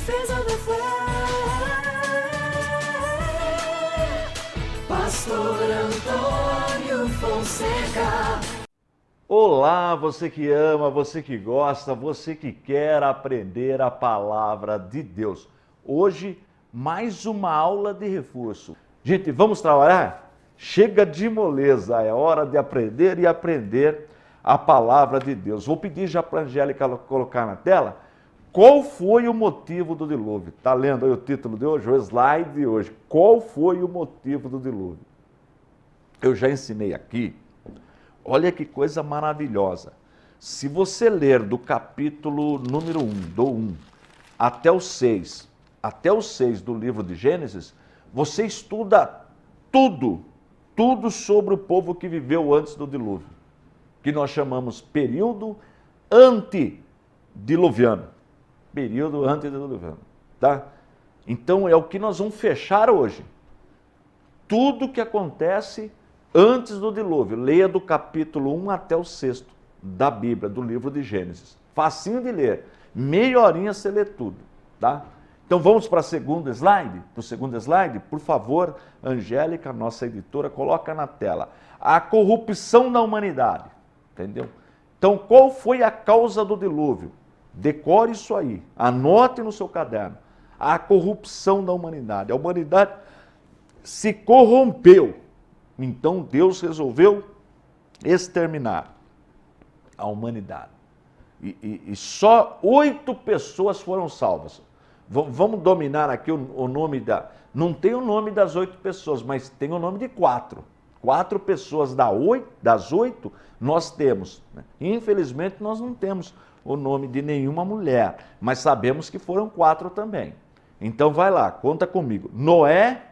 defesa da fé. Pastor Antônio Fonseca. Olá, você que ama, você que gosta, você que quer aprender a palavra de Deus. Hoje, mais uma aula de reforço. Gente, vamos trabalhar? Chega de moleza, é hora de aprender e aprender a palavra de Deus. Vou pedir já para a Angélica colocar na tela qual foi o motivo do dilúvio. Está lendo aí o título de hoje, o slide de hoje. Qual foi o motivo do dilúvio? Eu já ensinei aqui. Olha que coisa maravilhosa. Se você ler do capítulo número 1, do 1, até o 6 do livro de Gênesis, você estuda tudo sobre o povo que viveu antes do dilúvio, que nós chamamos período antediluviano. Período antediluviano, tá? Então é o que nós vamos fechar hoje. Tudo que acontece antes do dilúvio. Leia do capítulo 1 até o 6 da Bíblia, do livro de Gênesis. Facinho de ler. Meia horinha você lê tudo, tá? Então vamos para o segundo slide? Para o segundo slide, por favor, Angélica, nossa editora, coloca na tela. A corrupção da humanidade, entendeu? Então qual foi a causa do dilúvio? Decore isso aí, anote no seu caderno. A corrupção da humanidade. A humanidade se corrompeu. Então Deus resolveu exterminar a humanidade. E só 8 pessoas foram salvas. Vamos dominar aqui o nome da... Não tem o nome das 8 pessoas, mas tem o nome de 4. 4 pessoas das 8 nós temos. Infelizmente nós não temos o nome de nenhuma mulher, mas sabemos que foram 4 também. Então vai lá, conta comigo. Noé,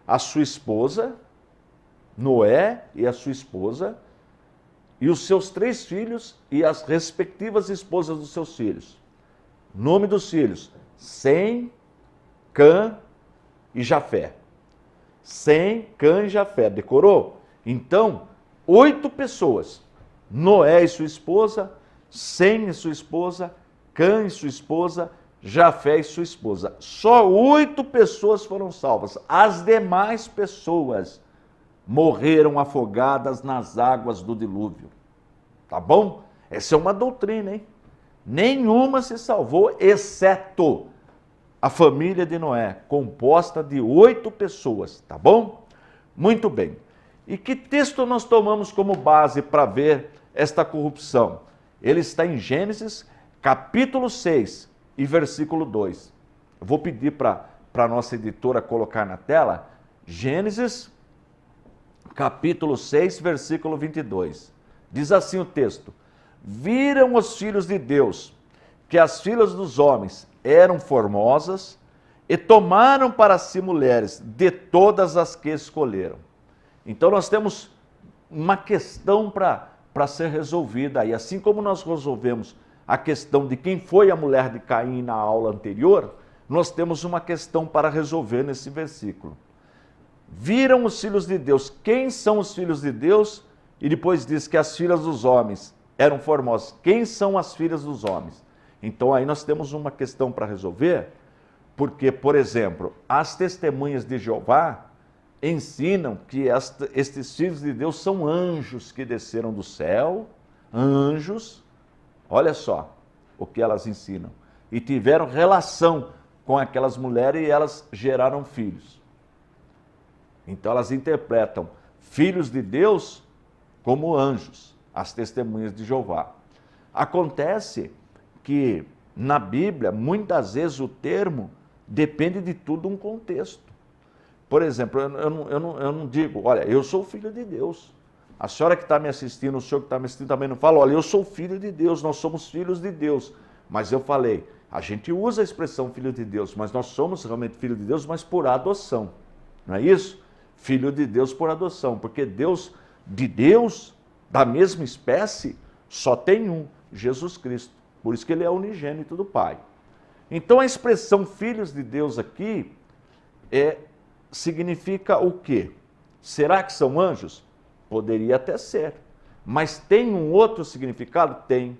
a sua esposa, Noé e a sua esposa, e os seus 3 filhos e as respectivas esposas dos seus filhos. Nome dos filhos: Sem, Cã e Jafé. Sem, Cã e Jafé. Decorou? Então, 8 pessoas. Noé e sua esposa, Sem e sua esposa, Cã e sua esposa, Jafé e sua esposa. Só 8 pessoas foram salvas. As demais pessoas morreram afogadas nas águas do dilúvio. Tá bom? Essa é uma doutrina, hein? Nenhuma se salvou, exceto a família de Noé, composta de 8 pessoas. Tá bom? Muito bem. E que texto nós tomamos como base para ver esta corrupção? Ele está em Gênesis, capítulo 6, e versículo 2. Eu vou pedir para a nossa editora colocar na tela, Gênesis, capítulo 6, versículo 22. Diz assim o texto: Viram os filhos de Deus que as filhas dos homens eram formosas e tomaram para si mulheres de todas as que escolheram. Então nós temos uma questão para ser resolvida aí. Assim como nós resolvemos a questão de quem foi a mulher de Caim na aula anterior, nós temos uma questão para resolver nesse versículo. Viram os filhos de Deus. Quem são os filhos de Deus? E depois diz que as filhas dos homens eram formosas. Quem são as filhas dos homens? Então aí nós temos uma questão para resolver, porque, por exemplo, as testemunhas de Jeová ensinam que estes filhos de Deus são anjos que desceram do céu, anjos. Olha só o que elas ensinam. E tiveram relação com aquelas mulheres e elas geraram filhos. Então elas interpretam filhos de Deus como anjos, as testemunhas de Jeová. Acontece que na Bíblia, muitas vezes o termo depende de tudo um contexto. Por exemplo, eu não digo, olha, eu sou filho de Deus. A senhora que está me assistindo, o senhor que está me assistindo também não fala, olha, eu sou filho de Deus, nós somos filhos de Deus. Mas eu falei, a gente usa a expressão filho de Deus, mas nós somos realmente filho de Deus, mas por adoção. Não é isso? Filho de Deus por adoção, porque Deus, da mesma espécie, só tem um, Jesus Cristo. Por isso que ele é unigênito do Pai. Então a expressão filhos de Deus aqui significa o quê? Será que são anjos? Poderia até ser. Mas tem um outro significado? Tem.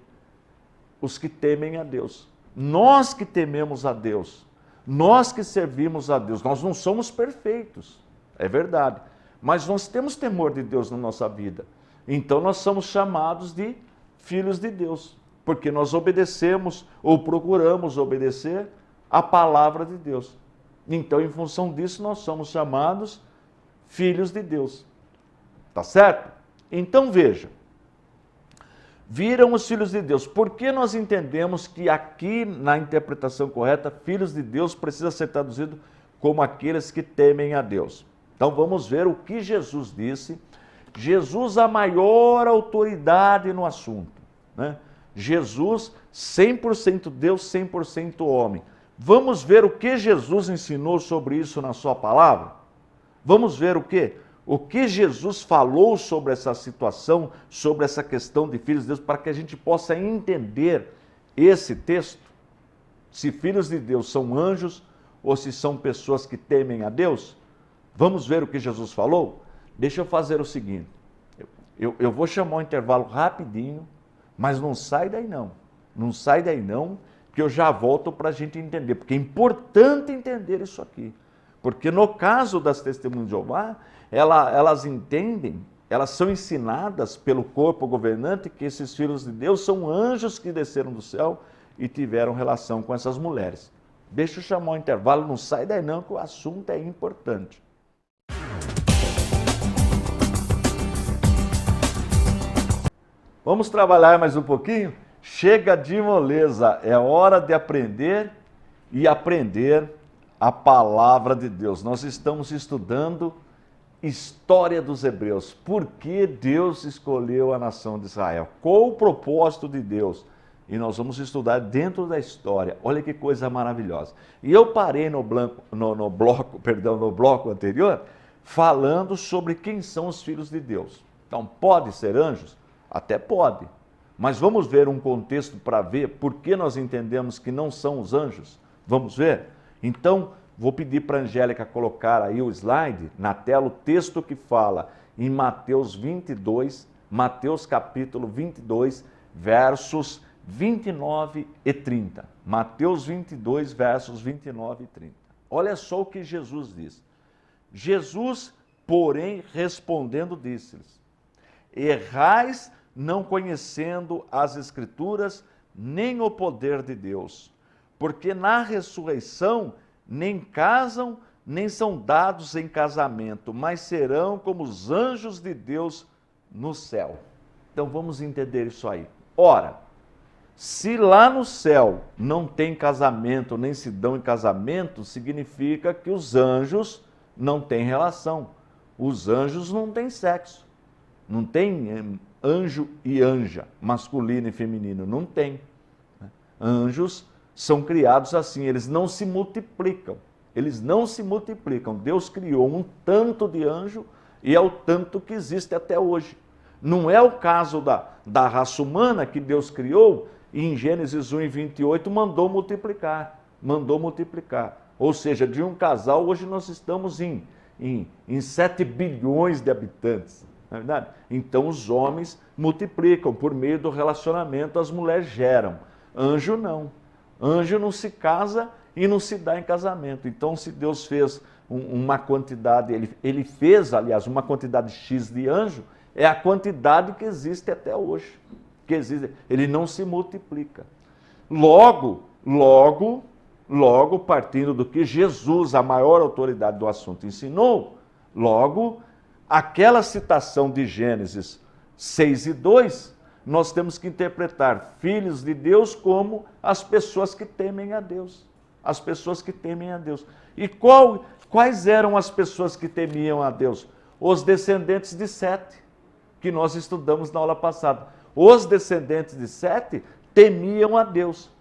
Os que temem a Deus. Nós que tememos a Deus, nós que servimos a Deus, nós não somos perfeitos, é verdade, mas nós temos temor de Deus na nossa vida. Então nós somos chamados de filhos de Deus, porque nós obedecemos ou procuramos obedecer a palavra de Deus. Então, em função disso, nós somos chamados filhos de Deus. Tá certo? Então veja, viram os filhos de Deus. Por que nós entendemos que aqui, na interpretação correta, filhos de Deus precisa ser traduzido como aqueles que temem a Deus? Então vamos ver o que Jesus disse. Jesus, a maior autoridade no assunto, né? Jesus, 100% Deus, 100% homem. Vamos ver o que Jesus ensinou sobre isso na sua palavra? Vamos ver o quê? O que Jesus falou sobre essa situação, sobre essa questão de filhos de Deus, para que a gente possa entender esse texto, se filhos de Deus são anjos ou se são pessoas que temem a Deus. Vamos ver o que Jesus falou? Deixa eu fazer o seguinte, eu vou chamar um intervalo rapidinho, mas não sai daí não, que eu já volto para a gente entender, porque é importante entender isso aqui. Porque no caso das testemunhas de Jeová, elas entendem, elas são ensinadas pelo corpo governante que esses filhos de Deus são anjos que desceram do céu e tiveram relação com essas mulheres. Deixa eu chamar um intervalo, não sai daí não, que o assunto é importante. Vamos trabalhar mais um pouquinho? Chega de moleza, é hora de aprender e aprender a palavra de Deus. Nós estamos estudando história dos hebreus. Por que Deus escolheu a nação de Israel? Qual o propósito de Deus? E nós vamos estudar dentro da história. Olha que coisa maravilhosa. E eu parei no bloco anterior falando sobre quem são os filhos de Deus. Então, pode ser anjos? Até pode. Mas vamos ver um contexto para ver por que nós entendemos que não são os anjos? Vamos ver? Então, vou pedir para a Angélica colocar aí o slide na tela, o texto que fala em Mateus 22, Mateus capítulo 22, versos 29 e 30. Mateus 22, versos 29 e 30. Olha só o que Jesus diz. Jesus, porém, respondendo, disse-lhes: errais não conhecendo as Escrituras, nem o poder de Deus, porque na ressurreição nem casam, nem são dados em casamento, mas serão como os anjos de Deus no céu. Então vamos entender isso aí. Ora, se lá no céu não tem casamento, nem se dão em casamento, significa que os anjos não têm relação. Os anjos não têm sexo. Não tem anjo e anja, masculino e feminino, não tem. Anjos são criados assim, eles não se multiplicam. Deus criou um tanto de anjo e é o tanto que existe até hoje. Não é o caso da raça humana que Deus criou e em Gênesis 1:28 mandou multiplicar. Ou seja, de um casal, hoje nós estamos em 7 bilhões de habitantes. Não é verdade? Então os homens multiplicam, por meio do relacionamento as mulheres geram. Anjo não. Anjo não se casa e não se dá em casamento. Então se Deus fez uma quantidade, ele fez, aliás, uma quantidade X de anjo, é a quantidade que existe até hoje. Ele não se multiplica. Logo, partindo do que Jesus, a maior autoridade do assunto, ensinou, logo, aquela citação de Gênesis 6:2, nós temos que interpretar filhos de Deus como as pessoas que temem a Deus. As pessoas que temem a Deus. E quais eram as pessoas que temiam a Deus? Os descendentes de Sete, que nós estudamos na aula passada. Os descendentes de Sete temiam a Deus.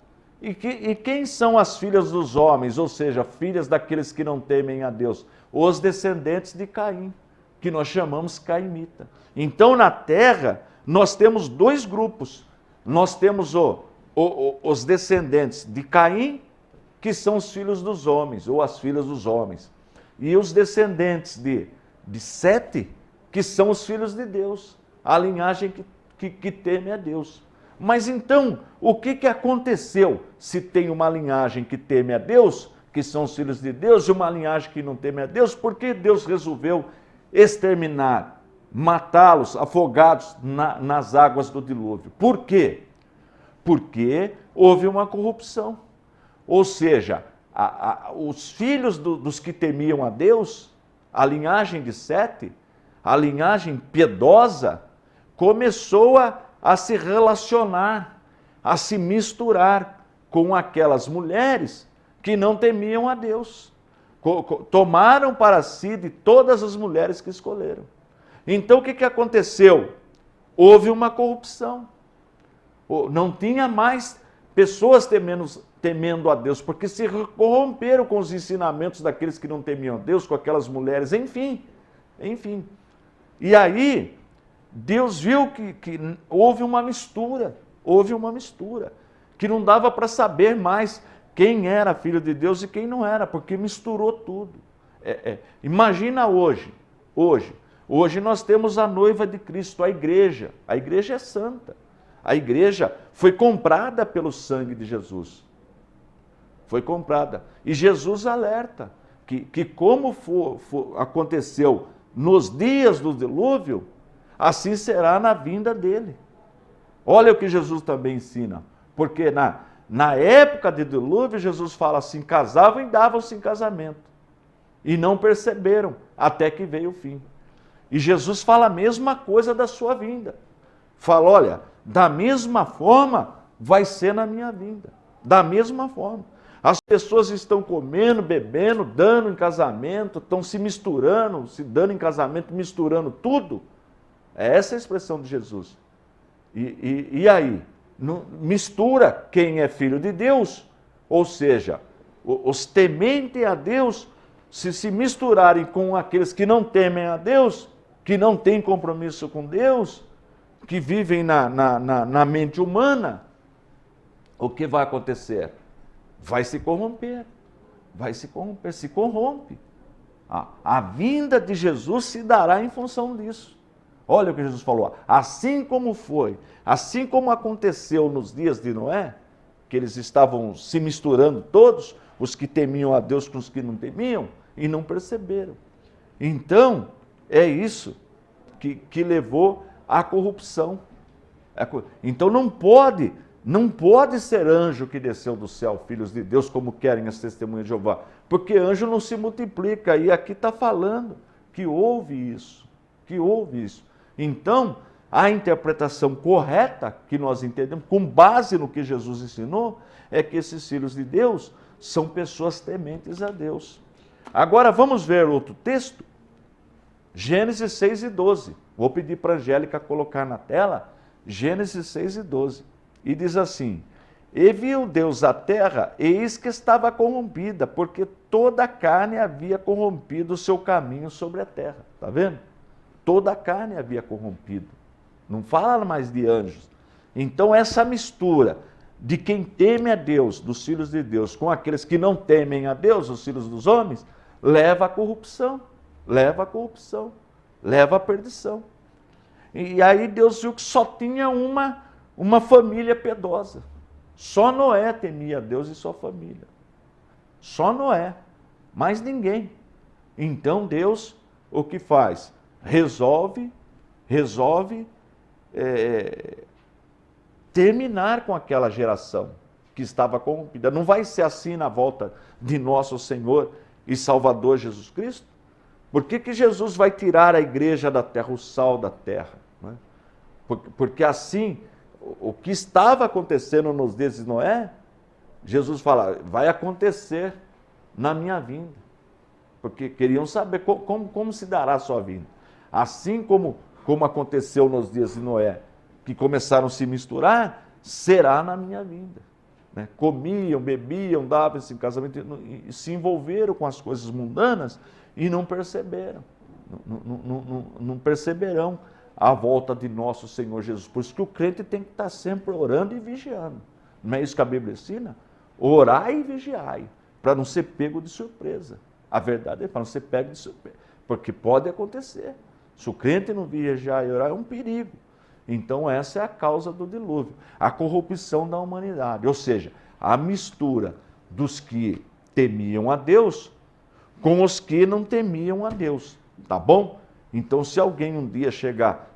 E quem são as filhas dos homens, ou seja, filhas daqueles que não temem a Deus? Os descendentes de Caim, que nós chamamos caimita. Então, na terra, nós temos dois grupos. Nós temos os descendentes de Caim, que são os filhos dos homens, ou as filhas dos homens. E os descendentes de Sete, que são os filhos de Deus, a linhagem que teme a Deus. Mas então, o que aconteceu se tem uma linhagem que teme a Deus, que são os filhos de Deus, e uma linhagem que não teme a Deus? Por que Deus resolveu exterminar, matá-los, afogados nas águas do dilúvio? Por quê? Porque houve uma corrupção. Ou seja, os filhos dos que temiam a Deus, a linhagem de Sete, a linhagem piedosa, começou a se relacionar, a se misturar com aquelas mulheres que não temiam a Deus. Tomaram para si de todas as mulheres que escolheram. Então o que aconteceu? Houve uma corrupção. Não tinha mais pessoas temendo a Deus, porque se corromperam com os ensinamentos daqueles que não temiam a Deus, com aquelas mulheres, enfim. E aí, Deus viu que houve uma mistura, que não dava para saber mais quem era filho de Deus e quem não era, porque misturou tudo. Imagina hoje nós temos a noiva de Cristo, a igreja é santa, a igreja foi comprada pelo sangue de Jesus, foi comprada, e Jesus alerta, que como aconteceu nos dias do dilúvio, assim será na vinda dele. Olha o que Jesus também ensina, porque na época de dilúvio, Jesus fala assim, casavam e davam-se em casamento, e não perceberam, até que veio o fim. E Jesus fala a mesma coisa da sua vinda. Fala, olha, da mesma forma vai ser na minha vinda, da mesma forma. As pessoas estão comendo, bebendo, dando em casamento, estão se misturando, se dando em casamento, misturando tudo. É essa a expressão de Jesus. E aí? Mistura quem é filho de Deus, ou seja, os tementes a Deus, se misturarem com aqueles que não temem a Deus, que não têm compromisso com Deus, que vivem na mente humana, o que vai acontecer? Vai se corromper, se corrompe. A vinda de Jesus se dará em função disso. Olha o que Jesus falou, assim como aconteceu nos dias de Noé, que eles estavam se misturando todos, os que temiam a Deus com os que não temiam, e não perceberam. Então, é isso que levou à corrupção. Então não pode ser anjo que desceu do céu, filhos de Deus, como querem as testemunhas de Jeová, porque anjo não se multiplica, e aqui está falando que houve isso. Então, a interpretação correta que nós entendemos, com base no que Jesus ensinou, é que esses filhos de Deus são pessoas tementes a Deus. Agora vamos ver outro texto, Gênesis 6 e 12. Vou pedir para a Angélica colocar na tela, Gênesis 6 e 12. E diz assim, e viu Deus a terra, e eis que estava corrompida, porque toda a carne havia corrompido o seu caminho sobre a terra. Está vendo? Toda a carne havia corrompido. Não fala mais de anjos. Então essa mistura de quem teme a Deus, dos filhos de Deus, com aqueles que não temem a Deus, os filhos dos homens, leva à corrupção, leva à perdição. E aí Deus viu que só tinha uma família piedosa. Só Noé temia a Deus e sua família. Só Noé, mais ninguém. Então Deus, o que faz? Resolve terminar com aquela geração que estava corrompida. Não vai ser assim na volta de nosso Senhor e Salvador Jesus Cristo? Por que Jesus vai tirar a igreja da terra, o sal da terra? Não é? Porque assim, o que estava acontecendo nos dias de Noé, Jesus fala, vai acontecer na minha vinda. Porque queriam saber como se dará a sua vinda. Assim como aconteceu nos dias de Noé, que começaram a se misturar, será na minha vinda. Né? Comiam, bebiam, davam-se em casamento, e se envolveram com as coisas mundanas e não perceberam. Não perceberão a volta de nosso Senhor Jesus. Por isso que o crente tem que estar sempre orando e vigiando. Não é isso que a Bíblia ensina? Orai e vigiai, para não ser pego de surpresa. A verdade é para não ser pego de surpresa, porque pode acontecer. Se o crente não vigiar e orar, é um perigo. Então essa é a causa do dilúvio, a corrupção da humanidade, ou seja, a mistura dos que temiam a Deus com os que não temiam a Deus, tá bom? Então se alguém um dia chegar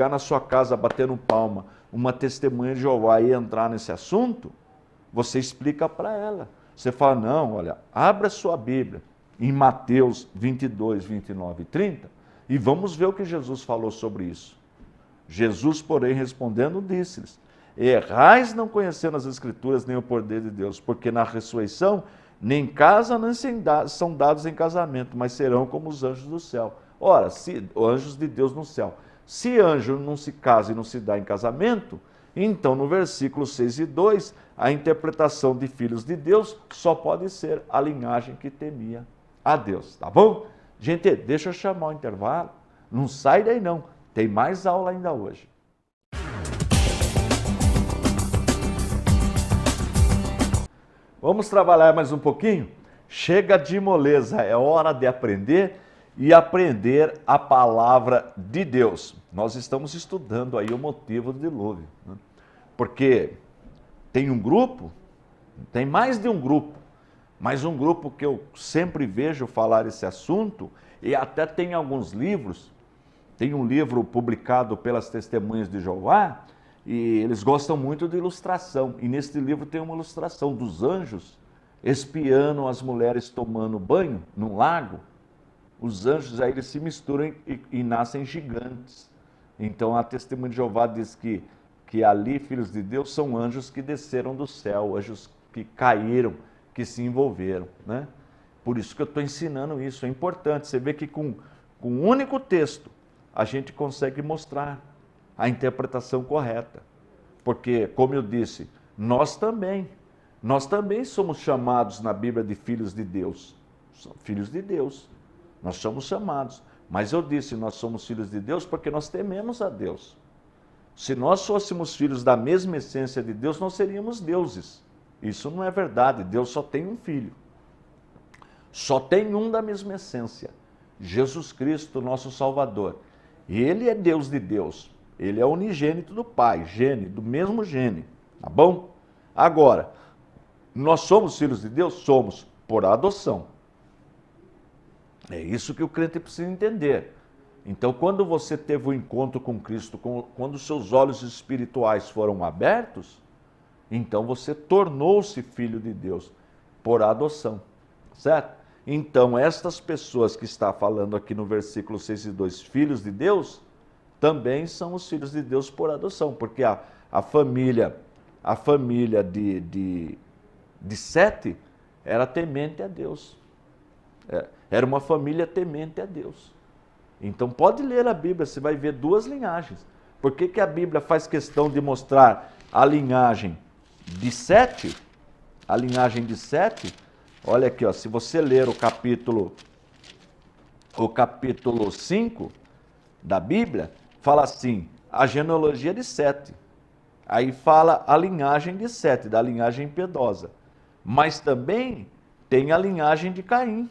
na sua casa batendo palma, uma testemunha de Jeová e entrar nesse assunto, você explica para ela. Você fala, não, olha, abra sua Bíblia em Mateus 22, 29 e 30 e vamos ver o que Jesus falou sobre isso. Jesus, porém, respondendo, disse-lhes, errais não conhecendo as Escrituras nem o poder de Deus, porque na ressurreição nem casa nem são dados em casamento, mas serão como os anjos do céu. Ora, anjos de Deus no céu. Se anjo não se casa e não se dá em casamento, então no versículo 6 e 2, a interpretação de filhos de Deus só pode ser a linhagem que temia a Deus, tá bom? Gente, deixa eu chamar o intervalo, não sai daí não, tem mais aula ainda hoje. Vamos trabalhar mais um pouquinho? Chega de moleza, é hora de aprender e aprender a palavra de Deus. Nós estamos estudando aí o motivo do dilúvio, né? Porque tem um grupo, tem mais de um grupo, mas um grupo que eu sempre vejo falar esse assunto, e até tem alguns livros, tem um livro publicado pelas Testemunhas de Jeová, e eles gostam muito de ilustração, e neste livro tem uma ilustração dos anjos espiando as mulheres tomando banho num lago. Os anjos aí eles se misturam e nascem gigantes. Então a Testemunha de Jeová diz que ali, filhos de Deus, são anjos que desceram do céu, anjos que caíram, que se envolveram, né? Por isso que eu estou ensinando isso, é importante. Você vê que com um único texto a gente consegue mostrar a interpretação correta. Porque, como eu disse, nós também somos chamados na Bíblia de filhos de Deus. Filhos de Deus, nós somos chamados. Mas eu disse, nós somos filhos de Deus porque nós tememos a Deus. Se nós fôssemos filhos da mesma essência de Deus, nós seríamos deuses. Isso não é verdade, Deus só tem um filho. Só tem um da mesma essência, Jesus Cristo, nosso Salvador. Ele é Deus de Deus, ele é unigênito do Pai, gene, do mesmo gene, tá bom? Agora, nós somos filhos de Deus? Somos, por adoção. É isso que o crente precisa entender. Então, quando você teve o encontro com Cristo, quando os seus olhos espirituais foram abertos, então você tornou-se filho de Deus, por adoção, certo? Então, estas pessoas que está falando aqui no versículo 6 e 2, filhos de Deus, também são os filhos de Deus por adoção, porque a família de Sete era temente a Deus. Era uma família temente a Deus. Então pode ler a Bíblia, você vai ver duas linhagens. Por que a Bíblia faz questão de mostrar a linhagem de Sete? A linhagem de Sete, olha aqui, ó, se você ler o capítulo 5 da Bíblia, fala assim, a genealogia de Sete. Aí fala a linhagem de Sete, da linhagem piedosa. Mas também tem a linhagem de Caim.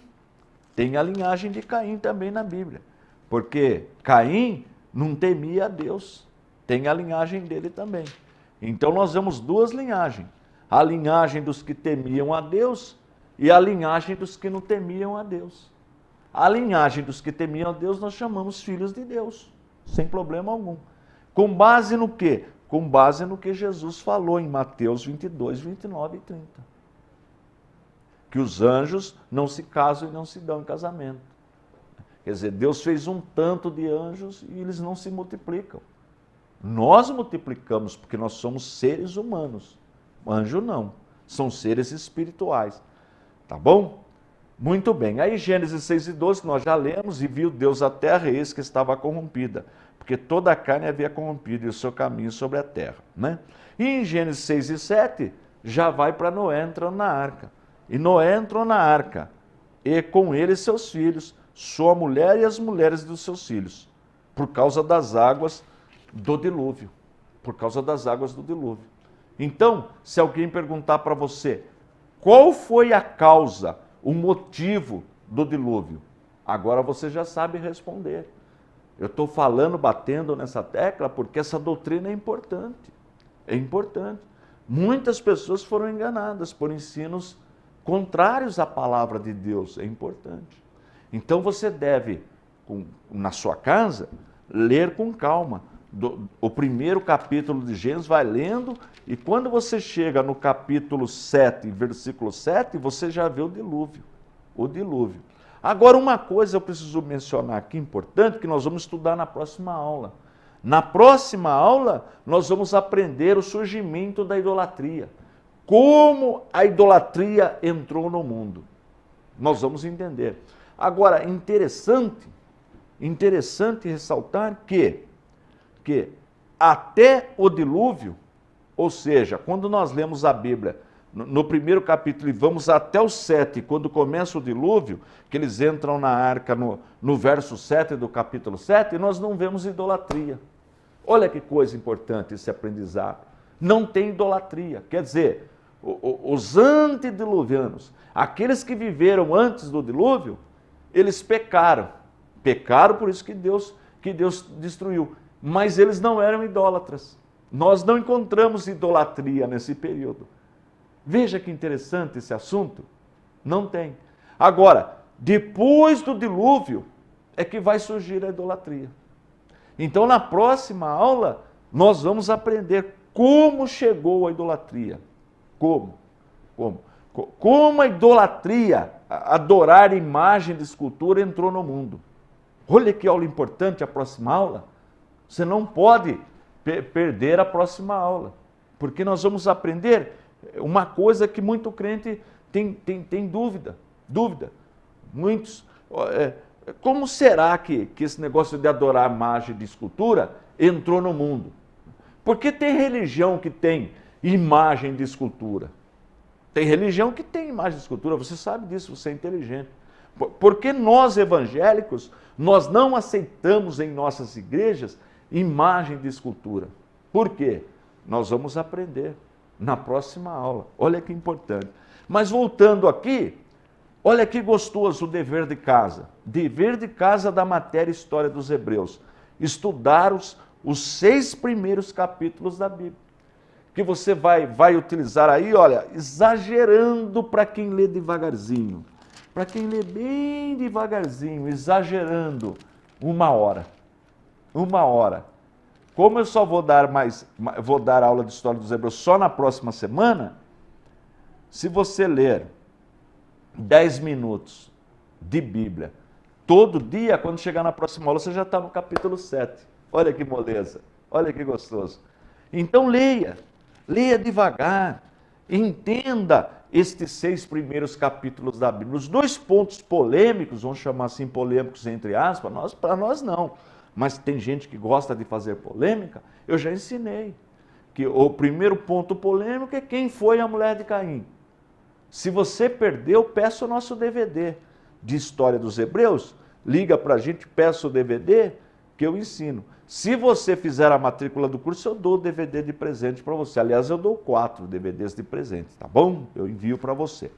Tem a linhagem de Caim também na Bíblia. Porque Caim não temia a Deus. Tem a linhagem dele também. Então nós vemos duas linhagens. A linhagem dos que temiam a Deus e a linhagem dos que não temiam a Deus. A linhagem dos que temiam a Deus nós chamamos filhos de Deus, sem problema algum. Com base no quê? Com base no que Jesus falou em Mateus 22, 29 e 30. Que os anjos não se casam e não se dão em casamento. Quer dizer, Deus fez um tanto de anjos e eles não se multiplicam. Nós multiplicamos porque nós somos seres humanos. Anjo não, são seres espirituais. Tá bom? Muito bem. Aí Gênesis 6 e 12 nós já lemos, e viu Deus a terra e eis que estava corrompida, porque toda a carne havia corrompido e o seu caminho sobre a terra, né? E em Gênesis 6 e 7 já vai para Noé entrando na arca. E Noé entrou na arca, e com ele seus filhos, sua mulher e as mulheres dos seus filhos, por causa das águas do dilúvio. Por causa das águas do dilúvio. Então, se alguém perguntar para você, qual foi a causa, o motivo do dilúvio? Agora você já sabe responder. Eu estou falando, batendo nessa tecla, porque essa doutrina é importante. É importante. Muitas pessoas foram enganadas por ensinos contrários à palavra de Deus. É importante. Então você deve, na sua casa, ler com calma. O primeiro capítulo de Gênesis, vai lendo, e quando você chega no capítulo 7, versículo 7, você já vê o dilúvio. O dilúvio. Agora, uma coisa eu preciso mencionar aqui, importante, que nós vamos estudar na próxima aula. Na próxima aula, nós vamos aprender o surgimento da idolatria. Como a idolatria entrou no mundo. Nós vamos entender. Agora, interessante ressaltar que até o dilúvio, ou seja, quando nós lemos a Bíblia, no primeiro capítulo, e vamos até o 7, quando começa o dilúvio, que eles entram na arca no verso 7 do capítulo 7, nós não vemos idolatria. Olha que coisa importante esse aprendizado. Não tem idolatria. Quer dizer, os antediluvianos, aqueles que viveram antes do dilúvio, eles pecaram. Pecaram, por isso que Deus destruiu. Mas eles não eram idólatras. Nós não encontramos idolatria nesse período. Veja que interessante esse assunto. Não tem. Agora, depois do dilúvio, é que vai surgir a idolatria. Então, na próxima aula, nós vamos aprender como chegou a idolatria. Como a idolatria, adorar imagem de escultura, entrou no mundo. Olha que aula importante a próxima aula. Você não pode perder a próxima aula, porque nós vamos aprender uma coisa que muito crente tem dúvida. Muitos, como será que esse negócio de adorar imagem de escultura entrou no mundo? Porque tem religião que tem imagem de escultura. Tem religião que tem imagem de escultura, você sabe disso, você é inteligente. Porque nós evangélicos, nós não aceitamos em nossas igrejas imagem de escultura. Por quê? Nós vamos aprender na próxima aula. Olha que importante. Mas voltando aqui, olha que gostoso o dever de casa. Dever de casa da matéria História dos Hebreus. Estudar os 6 primeiros capítulos da Bíblia. Que você vai utilizar aí, olha, exagerando para quem lê devagarzinho. Para quem lê bem devagarzinho, exagerando, 1 hora. 1 hora. Como eu só vou dar aula de História dos Hebreus só na próxima semana, se você ler 10 minutos de Bíblia todo dia, quando chegar na próxima aula, você já está no capítulo 7. Olha que moleza, olha que gostoso. Então leia devagar, entenda estes 6 primeiros capítulos da Bíblia. Os 2 pontos polêmicos, vamos chamar assim polêmicos entre aspas, para nós não. Mas tem gente que gosta de fazer polêmica, eu já ensinei. Que o primeiro ponto polêmico é quem foi a mulher de Caim. Se você perdeu, peça o nosso DVD de História dos Hebreus, liga para a gente, peça o DVD que eu ensino. Se você fizer a matrícula do curso, eu dou o DVD de presente para você. Aliás, eu dou 4 DVDs de presente, tá bom? Eu envio para você.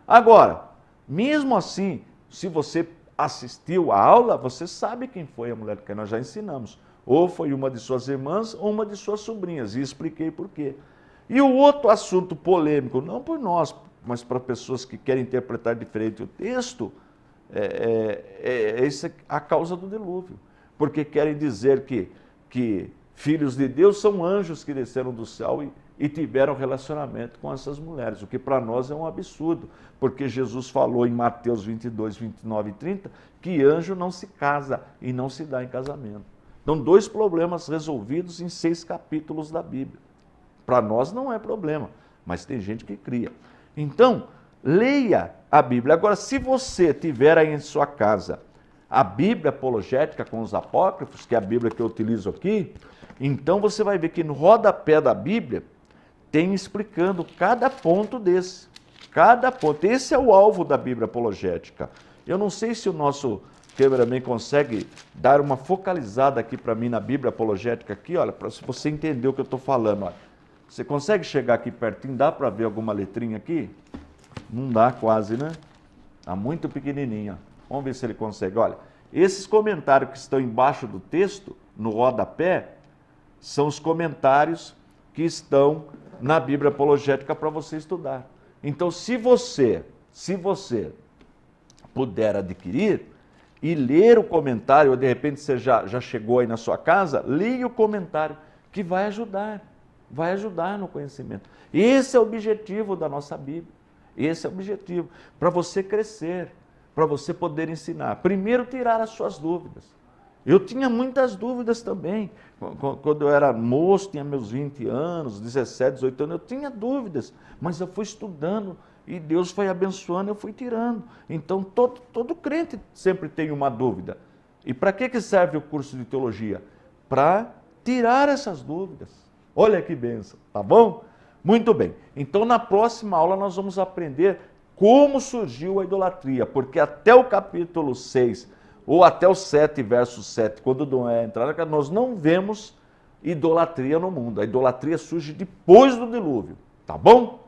Agora, mesmo assim, se você assistiu à aula, você sabe quem foi a mulher que nós já ensinamos. Ou foi uma de suas irmãs ou uma de suas sobrinhas, e expliquei por quê. E o outro assunto polêmico, não por nós, mas para pessoas que querem interpretar diferente o texto, essa a causa do dilúvio. Porque querem dizer que filhos de Deus são anjos que desceram do céu e tiveram relacionamento com essas mulheres, o que para nós é um absurdo, porque Jesus falou em Mateus 22, 29 e 30, que anjo não se casa e não se dá em casamento. Então, 2 problemas resolvidos em 6 capítulos da Bíblia. Para nós não é problema, mas tem gente que cria. Então, leia a Bíblia. Agora, se você tiver aí em sua casa a Bíblia apologética com os apócrifos, que é a Bíblia que eu utilizo aqui, então você vai ver que no rodapé da Bíblia tem explicando cada ponto desse. Cada ponto. Esse é o alvo da Bíblia apologética. Eu não sei se o nosso cameraman consegue dar uma focalizada aqui para mim na Bíblia apologética aqui, olha, para você entender o que eu estou falando. Olha. Você consegue chegar aqui pertinho? Dá para ver alguma letrinha aqui? Não dá quase, né? Está muito pequenininha. Vamos ver se ele consegue. Olha, Esses comentários que estão embaixo do texto, no rodapé, são os comentários que estão na Bíblia Apologética para você estudar. Então, se você puder adquirir e ler o comentário, ou de repente você já chegou aí na sua casa, leia o comentário, que vai ajudar no conhecimento. Esse é o objetivo da nossa Bíblia. Esse é o objetivo, para você crescer, para você poder ensinar. Primeiro, tirar as suas dúvidas. Eu tinha muitas dúvidas também. Quando eu era moço, tinha meus 20 anos, 17, 18 anos, eu tinha dúvidas, mas eu fui estudando e Deus foi abençoando, eu fui tirando. Então, todo crente sempre tem uma dúvida. E para que serve o curso de teologia? Para tirar essas dúvidas. Olha que bênção, tá bom? Muito bem. Então, na próxima aula, nós vamos aprender como surgiu a idolatria, porque até o capítulo 6, ou até o 7, verso 7, quando Noé entrar, nós não vemos idolatria no mundo. A idolatria surge depois do dilúvio, tá bom?